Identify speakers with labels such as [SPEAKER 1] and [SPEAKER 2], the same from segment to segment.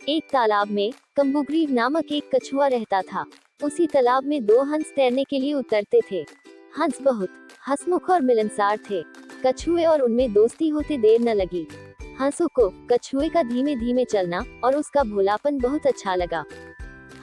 [SPEAKER 1] एक तालाब में कम्बुग्रीव नामक एक कछुआ रहता था। उसी तालाब में दो हंस तैरने के लिए उतरते थे। हंस बहुत हंसमुख और मिलनसार थे। कछुए और उनमें दोस्ती होते देर न लगी। हंसों को कछुए का धीमे धीमे चलना और उसका भोलापन बहुत अच्छा लगा।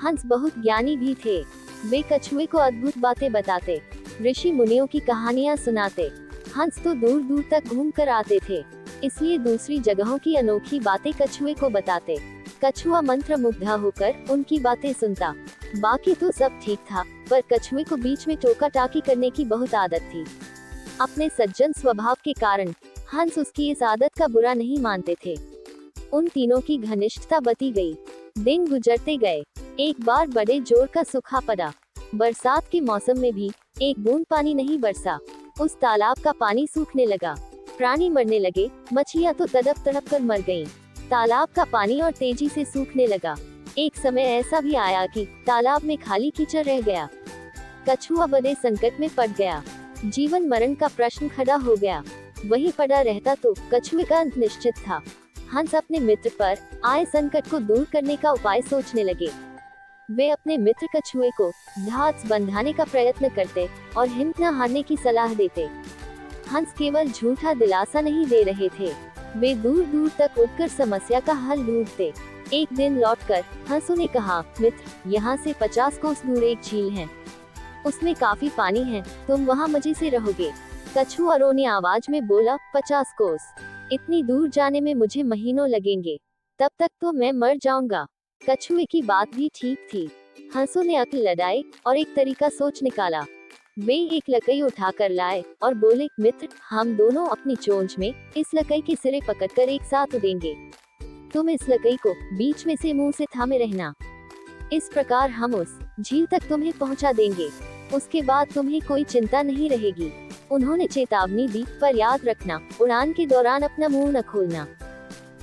[SPEAKER 1] हंस बहुत ज्ञानी भी थे। वे कछुए को अद्भुत बातें बताते, ऋषि मुनियों की कहानियां सुनाते। हंस तो दूर दूर तक घूम कर आते थे, इसलिए दूसरी जगहों की अनोखी बातें कछुए को बताते। कछुआ मंत्र मुग्धा होकर उनकी बातें सुनता। बाकी तो सब ठीक था, पर कछुए को बीच में टोका टाकी करने की बहुत आदत थी। अपने सज्जन स्वभाव के कारण हंस उसकी इस आदत का बुरा नहीं मानते थे। उन तीनों की घनिष्ठता बती गई। दिन गुजरते गए। एक बार बड़े जोर का सूखा पड़ा। बरसात के मौसम में भी एक बूंद पानी नहीं बरसा। उस तालाब का पानी सूखने लगा। प्राणी मरने लगे। मछलियां तो तड़प तड़प कर मर गईं। तालाब का पानी और तेजी से सूखने लगा। एक समय ऐसा भी आया कि तालाब में खाली कीचड़ रह गया। कछुआ बड़े संकट में पड़ गया। जीवन मरण का प्रश्न खड़ा हो गया। वहीं पड़ा रहता तो कछुए का अंत निश्चित था। हंस अपने मित्र पर आए संकट को दूर करने का उपाय सोचने लगे। वे अपने मित्र कछुए को घास बंधाने का प्रयत्न करते और हिम्मत न हारने की सलाह देते। हंस केवल झूठा दिलासा नहीं दे रहे थे, वे दूर दूर तक उड़कर समस्या का हल ढूंढते। एक दिन लौटकर हंसों ने कहा, मित्र, यहाँ से 50 कोस दूर एक झील है। उसमें काफी पानी है, तुम वहाँ मजे से रहोगे। कछुआ रोनी आवाज में बोला, 50 कोस? इतनी दूर जाने में मुझे महीनों लगेंगे, तब तक तो मैं मर जाऊंगा। कछुए की बात भी ठीक थी। हंसों ने अक्ल लड़ाई और एक तरीका सोच निकाला। वे एक लकड़ी उठाकर लाए और बोले, मित्र, हम दोनों अपनी चोंच में इस लकड़ी के सिरे पकड़कर एक साथ उड़ेंगे। तुम इस लकड़ी को बीच में से मुंह से थामे रहना। इस प्रकार हम उस झील तक तुम्हें पहुंचा देंगे। उसके बाद तुम्हें कोई चिंता नहीं रहेगी। उन्होंने चेतावनी दी, पर याद रखना, उड़ान के दौरान अपना मुंह न खोलना,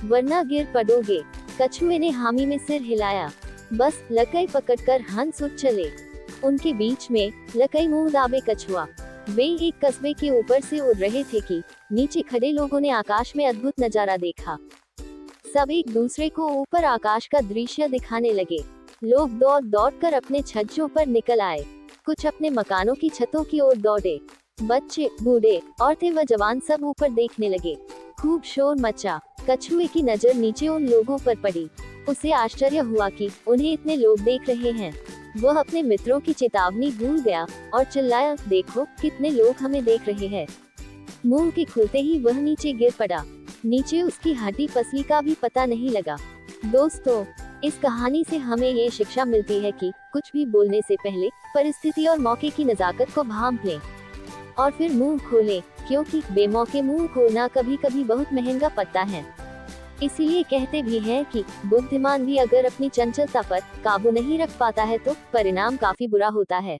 [SPEAKER 1] वरना गिर पड़ोगे। कछुए ने हामी में सिर हिलाया। बस लकड़ी पकड़कर हंस उठ चले। उनके बीच में लकड़ी मुंह दाबे कछुआ। वे एक कस्बे के ऊपर से उड़ रहे थे कि नीचे खड़े लोगों ने आकाश में अद्भुत नजारा देखा। सब एक दूसरे को ऊपर आकाश का दृश्य दिखाने लगे। लोग दौड़ दौड़ कर अपने छज्जों पर निकल आए। कुछ अपने मकानों की छतों की ओर दौड़े। बच्चे, बूढ़े, औरतें व जवान सब ऊपर देखने लगे। खूब शोर मचा। कछुए की नजर नीचे उन लोगों पर पड़ी। उसे आश्चर्य हुआ कि उन्हें इतने लोग देख रहे हैं। वह अपने मित्रों की चेतावनी भूल गया और चिल्लाया, देखो कितने लोग हमें देख रहे हैं। मुंह के खुलते ही वह नीचे गिर पड़ा। नीचे उसकी हड्डी पसली का भी पता नहीं लगा। दोस्तों, इस कहानी से हमें ये शिक्षा मिलती है कि कुछ भी बोलने से पहले परिस्थिति और मौके की नजाकत को भांप लें और फिर मुंह खोलें, क्योंकि बेमौके मुंह खोलना कभी कभी बहुत महंगा पड़ता है। इसीलिए कहते भी हैं कि बुद्धिमान भी अगर अपनी चंचलता पर काबू नहीं रख पाता है तो परिणाम काफी बुरा होता है।